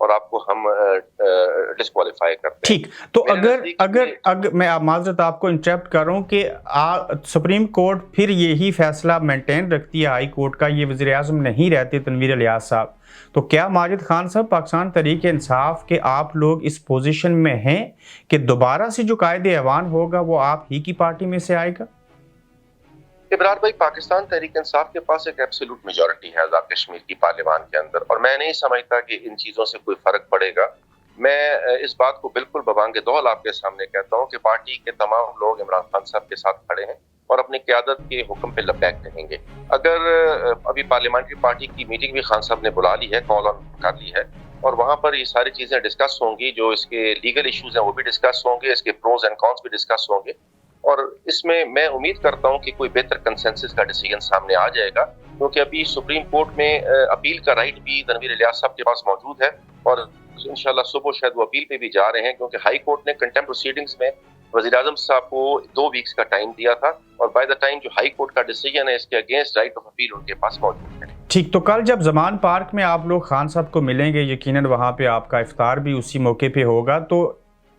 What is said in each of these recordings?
اور آپ کو ہم ڈسکوالیفائی کرتے ہیں. ٹھیک, تو اگر میں معذرت آپ کو انٹرپٹ کر رہا ہوں کہ سپریم کورٹ پھر یہی فیصلہ مینٹین رکھتی ہے ہائی کورٹ کا, یہ وزیر اعظم نہیں رہتے تنویر الیاس صاحب, تو کیا ماجد خان صاحب پاکستان تحریک انصاف کے آپ لوگ اس پوزیشن میں ہیں کہ دوبارہ سے جو قائد ایوان ہوگا وہ آپ ہی کی پارٹی میں سے آئے گا؟ ابرار بھائی, پاکستان تحریک انصاف کے پاس ایک ایبسولوٹ میجورٹی ہے آزاد کشمیر کی پارلیمان کے اندر, اور میں نہیں سمجھتا کہ ان چیزوں سے کوئی فرق پڑے گا. میں اس بات کو بالکل ببانگ دول آپ کے سامنے کہتا ہوں کہ پارٹی کے تمام لوگ عمران خان صاحب کے ساتھ کھڑے ہیں اور اپنی قیادت کے حکم پہ لبیک رہیں گے. اگر ابھی پارلیمنٹری پارٹی کی میٹنگ بھی خان صاحب نے بلا لی ہے, کال آن کر لی ہے, اور وہاں پر یہ ساری چیزیں ڈسکس ہوں گی, جو اس کے لیگل ایشوز ہیں وہ بھی ڈسکس ہوں گے, اس کے پروز اینڈ کونس بھی ڈسکس ہوں گے, اور اس میں امید کرتا ہوں کہ کوئی بہتر کنسنسس کا ڈیسیژن سامنے آ جائے گا, کیونکہ ابھی سپریم کورٹ میں اپیل کا رائٹ بھی تنویر الیاس صاحب کے پاس موجود ہے, اور انشاءاللہ صبح شاید وہ اپیل پہ بھی جا رہے ہیں, کیونکہ ہائی کورٹ نے کنٹمپٹ پروسیڈنگز میں وزیر اعظم صاحب کو 2 ویکس کا ٹائم دیا تھا, اور بائی دا ٹائم جو ہائی کورٹ کا ڈیسیژن ہے اس کے اگینسٹ رائٹ آف اپیل ان کے پاس موجود ہے. ٹھیک, تو کل جب زمان پارک میں آپ لوگ خان صاحب کو ملیں گے, یقیناً وہاں پہ آپ کا افطار بھی اسی موقع پہ ہوگا, تو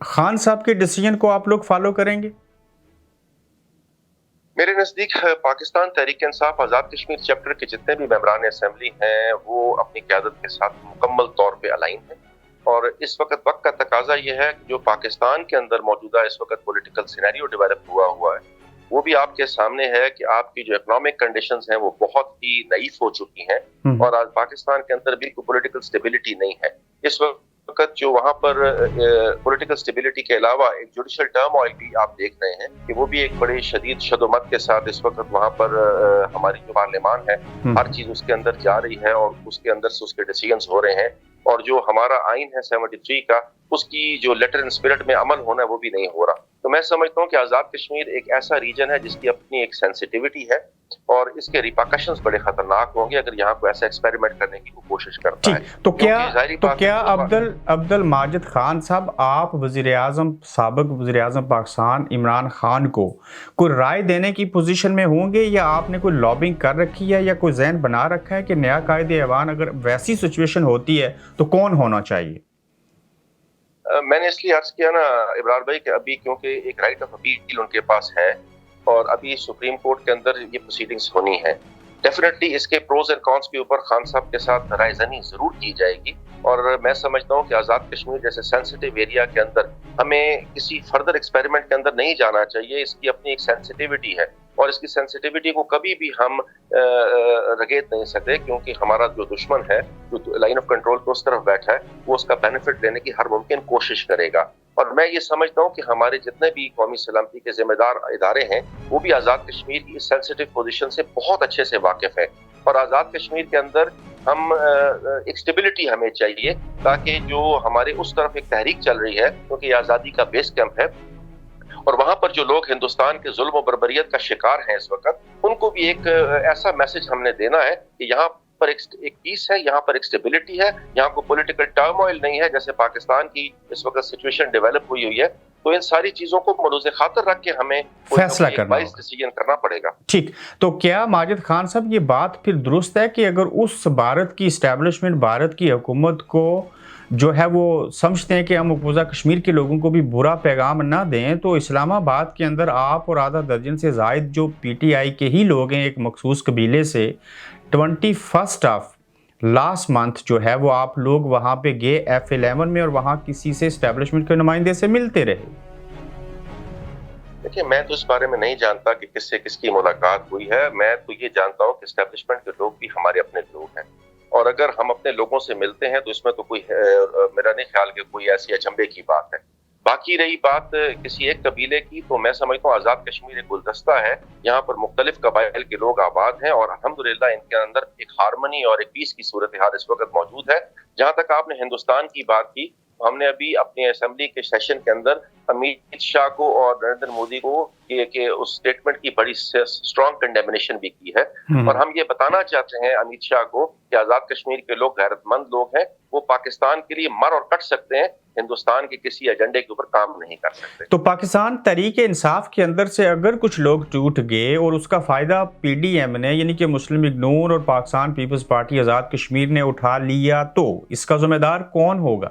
خان صاحب کے ڈیسیژن کو آپ لوگ فالو کریں گے؟ میرے نزدیک پاکستان تحریک انصاف آزاد کشمیر چیپٹر کے جتنے بھی ممبران اسمبلی ہیں وہ اپنی قیادت کے ساتھ مکمل طور پہ الائن ہیں, اور اس وقت کا تقاضا یہ ہے کہ جو پاکستان کے اندر موجودہ اس وقت پولیٹیکل سینیریو ڈیولپ ہوا ہے وہ بھی آپ کے سامنے ہے کہ آپ کی جو اکنامک کنڈیشنز ہیں وہ بہت ہی ضعیف ہو چکی ہیں, اور آج پاکستان کے اندر بھی کوئی پولیٹیکل سٹیبلٹی نہیں ہے. اس وقت جو وہاں پر پولیٹیکل سٹیبلٹی کے علاوہ ایک جوڈیشل ٹرموائل بھی آپ دیکھ رہے ہیں کہ وہ بھی ایک بڑی شدید شد و مت کے ساتھ اس وقت وہاں پر ہماری جو پارلیمان ہے ہر چیز اس کے اندر جا رہی ہے, اور اس کے اندر سے اس کے ڈیسیژنز ہو رہے ہیں, اور جو ہمارا آئین ہے 73 کا, اس کی جو لیٹر اینڈ اسپرٹ میں عمل ہونا ہے وہ بھی نہیں ہو رہا. تو میں سمجھتا ہوں کہ آزاد کشمیر ایک ایسا ریجن ہے جس کی اپنی ایک سینسٹیوٹی ہے, اور اس کے ریپرکشنز بڑے خطرناک ہوں گے اگر یہاں کو ایسا ایکسپیریمنٹ کرنے کی کوشش کرتا ہے. تو کیا عبدل ماجد خان صاحب, آپ وزیر اعظم سابق وزیر اعظم پاکستان عمران خان کو کوئی رائے دینے کی پوزیشن میں ہوں گے, یا آپ نے کوئی لابنگ کر رکھی ہے یا کوئی ذہن بنا رکھا ہے کہ نیا قائد ایوان اگر ویسی سچویشن ہوتی ہے تو کون ہونا چاہیے؟ میں نے اس لیے عرض کیا نا ابرار بھائی کہ ابھی کیونکہ ایک رائٹ آف اپیل ان کے پاس ہے, اور ابھی سپریم کورٹ کے اندر یہ پروسیڈنگز ہونی ہے, ڈیفینیٹلی اس کے پروز اینڈ کونس کے اوپر خان صاحب کے ساتھ رائے زنی ضرور کی جائے گی, اور میں سمجھتا ہوں کہ آزاد کشمیر جیسے سینسٹیو ایریا کے اندر ہمیں کسی فردر ایکسپیریمنٹ کے اندر نہیں جانا چاہیے. اس کی اپنی ایک سینسٹیوٹی ہے, اور اس کی سینسٹیوٹی کو کبھی بھی ہم رگیت نہیں سکتے, کیونکہ ہمارا جو دشمن ہے جو لائن آف کنٹرول کو اس طرف بیٹھا ہے وہ اس کا بینیفٹ لینے کی ہر ممکن کوشش کرے گا. اور میں یہ سمجھتا ہوں کہ ہمارے جتنے بھی قومی سلامتی کے ذمہ دار ادارے ہیں وہ بھی آزاد کشمیر کی اس سینسٹیو پوزیشن سے بہت اچھے سے واقف ہے, اور آزاد کشمیر کے اندر ہم ایک سٹیبلٹی ہمیں چاہیے تاکہ جو ہمارے اس طرف ایک تحریک چل رہی ہے, کیونکہ یہ آزادی کا بیس کیمپ ہے, اور وہاں پر جو لوگ ہندوستان کے ظلم و بربریت کا شکار ہیں اس وقت, ان کو بھی ایک ایسا میسج ہم نے دینا ہے کہ یہاں پر ایک پیس ہے, یہاں پر ایک سٹیبلٹی ہے, یہاں کو پولیٹیکل ٹرموائل نہیں ہے جیسے پاکستان کی اس وقت سچویشن ڈیولپ ہوئی ہے. تو ان ساری چیزوں کو ملوز خاطر رکھ کے ہمیں فیصلہ کرنا پڑے گا. ٹھیک, تو کیا ماجد خان صاحب یہ بات پھر درست ہے کہ اگر اس بھارت کی اسٹیبلشمنٹ, بھارت کی حکومت کو جو ہے وہ سمجھتے ہیں کہ ہم مقبوضہ کشمیر کے لوگوں کو بھی برا پیغام نہ دیں, تو اسلام آباد کے اندر آپ اور آدھا درجن سے زائد جو پی ٹی آئی کے ہی لوگ ہیں ایک مخصوص قبیلے سے 21 آف لاسٹ منتھ جو ہے وہ آپ لوگ وہاں پہ گئے F11 میں, اور وہاں کسی سے اسٹیبلشمنٹ کے نمائندے سے ملتے رہے. دیکھیں, میں تو اس بارے میں نہیں جانتا کہ کس سے کس کی ملاقات ہوئی ہے. میں تو یہ جانتا ہوں کہ اسٹیبلشمنٹ کے لوگ بھی ہمارے اپنے لوگ ہیں, اور اگر ہم اپنے لوگوں سے ملتے ہیں تو اس میں تو کوئی میرا نہیں خیال کہ کوئی ایسی اچنبے کی بات ہے. باقی رہی بات کسی ایک قبیلے کی, تو میں سمجھتا ہوں آزاد کشمیر ایک گلدستہ ہے, یہاں پر مختلف قبائل کے لوگ آباد ہیں, اور الحمدللہ ان کے اندر ایک ہارمنی اور ایک پیس کی صورتحال اس وقت موجود ہے. جہاں تک آپ نے ہندوستان کی بات کی, ہم نے ابھی اپنی اسمبلی کے سیشن کے اندر امیت شاہ کو اور نریندر مودی کو کہ اس سٹیٹمنٹ کی بڑی اسٹرانگ کنڈیمنیشن بھی کی ہے، اور ہم یہ بتانا چاہتے ہیں امیت شاہ کو کہ آزاد کشمیر کے لوگ غیرت مند لوگ ہیں، وہ پاکستان کے لیے مر اور کٹ سکتے ہیں، ہندوستان کے کسی ایجنڈے کے اوپر کام نہیں کر سکتے۔ تو پاکستان تحریک انصاف کے اندر سے اگر کچھ لوگ ٹوٹ گئے اور اس کا فائدہ پی ڈی ایم نے یعنی کہ مسلم لیگ نون اور پاکستان پیپلز پارٹی آزاد کشمیر نے اٹھا لیا، تو اس کا ذمہ دار کون ہوگا؟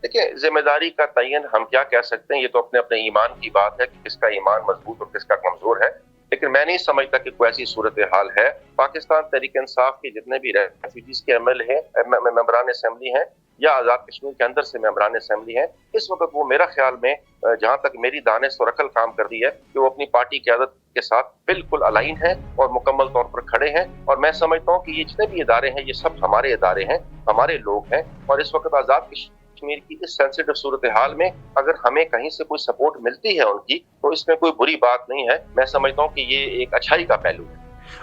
دیکھیں، ذمہ داری کا تعین ہم کیا کہہ سکتے ہیں، یہ تو اپنے اپنے ایمان کی بات ہے کہ کس کا ایمان مضبوط اور کس کا کمزور ہے، لیکن میں نہیں سمجھتا کہ کوئی ایسی صورتحال ہے۔ پاکستان تحریک انصاف کے جتنے بھی ریفیوجیز کے ممبران اسمبلی ہیں یا آزاد کشمیر کے اندر سے ممبران اسمبلی ہیں، اس وقت وہ میرا خیال میں جہاں تک میری دانش اور عقل کام کر رہی ہے کہ وہ اپنی پارٹی قیادت کے ساتھ بالکل الائن ہیں اور مکمل طور پر کھڑے ہیں، اور میں سمجھتا ہوں کہ یہ جتنے بھی ادارے ہیں یہ سب ہمارے ادارے ہیں، ہمارے لوگ ہیں، اور اس وقت آزاد کشمیر کی اس سینسیٹیو صورتحال میں اگر ہمیں کہیں سے کوئی سپورٹ ملتی ہے ان کی تو اس میں کوئی بری بات نہیں ہے۔ میں سمجھتا ہوں کہ یہ ایک اچھائی کا پہلو ہے۔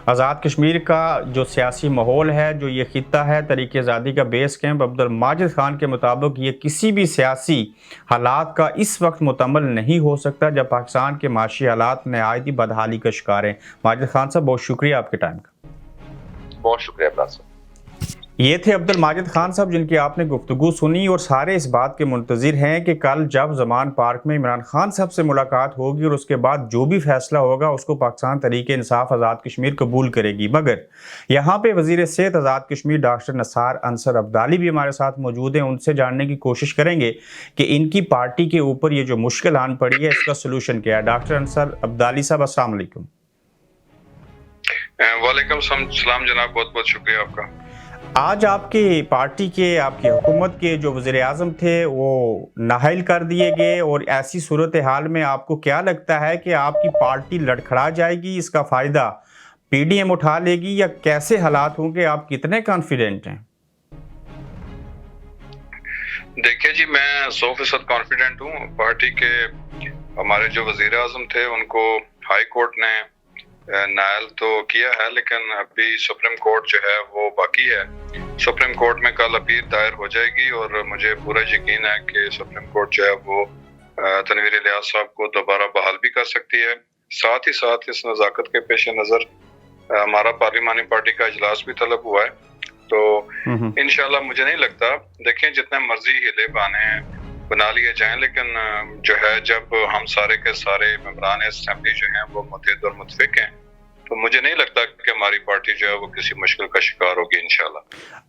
آزاد کشمیر کا جو سیاسی ماحول ہے، جو یہ خطہ ہے تحریک آزادی کا بیس کیمپ، عبدالماجد خان کے مطابق یہ کسی بھی سیاسی حالات کا اس وقت مکمل نہیں ہو سکتا جب پاکستان کے معاشی حالات نہایت ہی بدحالی کا شکار ہیں۔ ماجد خان صاحب، بہت شکریہ آپ کے ٹائم کا۔ بہت شکریہ عبداللہ صاحب۔ یہ تھے عبدالماجد خان صاحب جن کی آپ نے گفتگو سنی، اور سارے اس بات کے منتظر ہیں کہ کل جب زمان پارک میں عمران خان صاحب سے ملاقات ہوگی اور اس کے بعد جو بھی فیصلہ ہوگا اس کو پاکستان تحریک انصاف آزاد کشمیر قبول کرے گی۔ مگر یہاں پہ وزیر صحت آزاد کشمیر ڈاکٹر نثار انصر عبدالی بھی ہمارے ساتھ موجود ہیں، ان سے جاننے کی کوشش کریں گے کہ ان کی پارٹی کے اوپر یہ جو مشکل آن پڑی ہے اس کا سلوشن کیا ہے۔ ڈاکٹر انصر عبدالی صاحب، السلام علیکم۔ وعلیکم السلام جناب، بہت بہت شکریہ آپ کا۔ آج آپ کی پارٹی کے، آپ کی حکومت کے جو وزیر اعظم تھے وہ نااہل کر دیے گئے، اور ایسی صورتحال میں آپ کو کیا لگتا ہے کہ آپ کی پارٹی لڑکھڑا جائے گی، اس کا فائدہ پی ڈی ایم اٹھا لے گی، یا کیسے حالات ہوں گے؟ آپ کتنے کانفیڈنٹ ہیں؟ دیکھیے جی، میں 100% کانفیڈنٹ ہوں۔ پارٹی کے ہمارے جو وزیر اعظم تھے ان کو ہائی کورٹ نے نائل تو کیا ہے، لیکن ابھی سپریم کورٹ جو ہے وہ باقی ہے۔ سپریم کورٹ میں کل اپیل دائر ہو جائے گی، اور مجھے پورا یقین ہے کہ سپریم کورٹ جو ہے وہ تنویر الیاس صاحب کو دوبارہ بحال بھی کر سکتی ہے۔ ساتھ ہی ساتھ اس نزاکت کے پیش نظر ہمارا پارلیمانی پارٹی کا اجلاس بھی طلب ہوا ہے، تو انشاءاللہ مجھے نہیں لگتا، دیکھیں جتنے مرضی ہیلے بہانے بنا لیے جائیں، لیکن جو ہے جب ہم سارے کے سارے ممبران اسمبلی جو ہیں وہ متحد اور متفق ہیں، تو مجھے نہیں لگتا کہ ہماری پارٹی جو ہے وہ کسی مشکل کا شکار ہوگی انشاءاللہ۔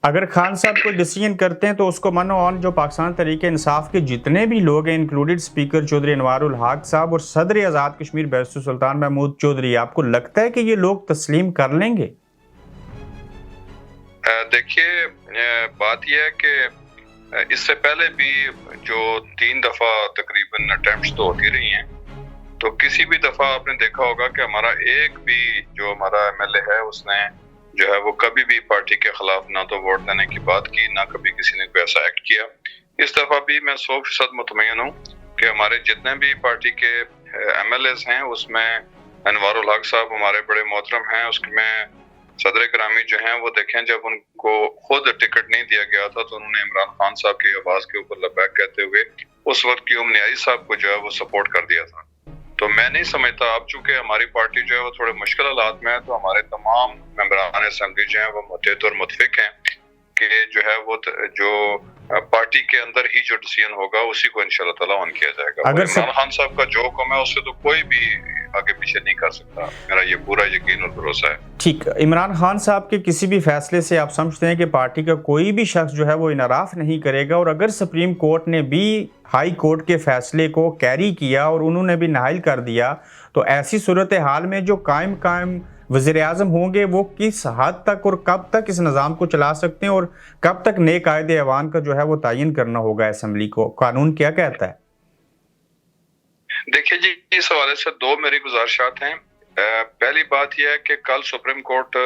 اگر خان صاحب کوئی ڈیسیژن کرتے ہیں تو اس کو من آن جو پاکستان تحریک انصاف کے جتنے بھی لوگ ہیں، انکلوڈڈ اسپیکر چودھری انوار الحق صاحب اور صدر آزاد کشمیر بیرسٹر سلطان محمود چودھری، آپ کو لگتا ہے کہ یہ لوگ تسلیم کر لیں گے؟ دیکھیے، بات یہ ہے کہ اس سے پہلے بھی جو 3 دفعہ تقریباً اٹیمپٹس تو ہوتی رہی ہیں، تو کسی بھی دفعہ آپ نے دیکھا ہوگا کہ ہمارا ایک بھی جو ہمارا ایم ایل اے ہے اس نے جو ہے وہ کبھی بھی پارٹی کے خلاف نہ تو ووٹ دینے کی بات کی، نہ کبھی کسی نے کوئی ایسا ایکٹ کیا۔ اس دفعہ بھی میں 100% مطمئن ہوں کہ ہمارے جتنے بھی پارٹی کے ایم ایل ایز ہیں اس میں انوار الحق صاحب ہمارے بڑے محترم ہیں، اس میں صدر گرامی جو ہیں وہ دیکھیں جب ان کو خود ٹکٹ نہیں دیا گیا تھا تو انہوں نے عمران خان صاحب کی آواز کے اوپر لبیک کہتے ہوئے اس وقت قیوم نیازی صاحب کو جو ہے وہ سپورٹ کر دیا تھا۔ تو میں نہیں سمجھتا، اب چونکہ ہماری پارٹی جو ہے وہ تھوڑے مشکل حالات میں ہے، تو ہمارے تمام ممبران اسمبلی جو ہیں وہ متحد اور متفق ہیں کہ جو ہے وہ جو پارٹی کے اندر ہی جو ڈیسیژن ہوگا اسی کو انشاءاللہ تعالیٰ آن کیا جائے گا۔ عمران خان صاحب کا جو حکم ہے اس سے تو کوئی بھی آگے پیچھے نہیں کر سکتا، میرا یہ پورا یقین اور بھروسہ ہے۔ ٹھیک، عمران خان صاحب کے کسی بھی فیصلے سے آپ سمجھتے ہیں کہ پارٹی کا کوئی بھی شخص جو ہے وہ انحراف نہیں کرے گا، اور اگر سپریم کورٹ نے بھی ہائی کورٹ کے فیصلے کو کیری کیا اور انہوں نے بھی نااہل کر دیا، تو ایسی صورتحال میں جو قائم وزیر اعظم ہوں گے وہ کس حد تک اور کب تک اس نظام کو چلا سکتے ہیں، اور کب تک نئے قائد ایوان کا جو ہے وہ تعین کرنا ہوگا اسمبلی کو؟ قانون کیا کہتا ہے؟ دیکھیے جی، اس حوالے سے 2 میری گزارشات ہیں۔ پہلی بات یہ ہے کہ کل سپریم کورٹ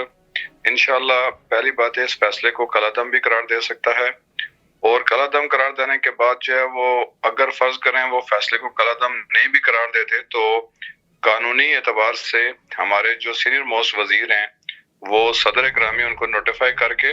انشاءاللہ پہلی بات ہے اس فیصلے کو کالعدم بھی قرار دے سکتا ہے، اور کالعدم قرار دینے کے بعد جو ہے وہ اگر فرض کریں وہ فیصلے کو کالعدم نہیں بھی قرار دیتے تو قانونی اعتبار سے ہمارے جو سینئر موسٹ وزیر ہیں وہ صدر گرامی ان کو نوٹیفائی کر کے